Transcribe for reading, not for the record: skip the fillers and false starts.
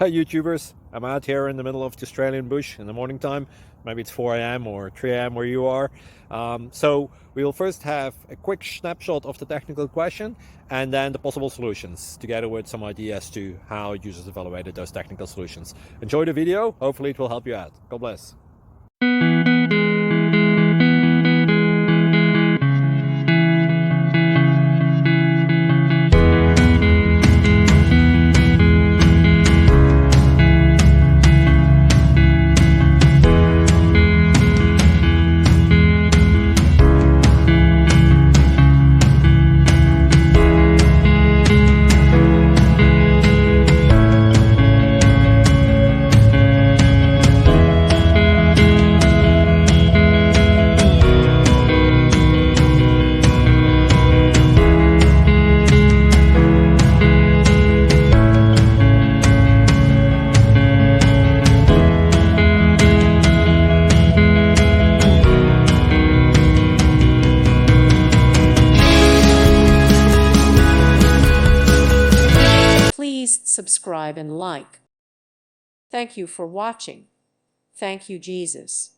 Hi YouTubers, I'm out here in the middle of the Australian bush in the morning time. Maybe it's 4 a.m. or 3 a.m. where you are. So we'll first have a quick snapshot of the technical question and then the possible solutions, together with some ideas to how users evaluated those technical solutions. Enjoy the video, hopefully it will help you out. God bless. Please subscribe and like. Thank you for watching. Thank you, Jesus.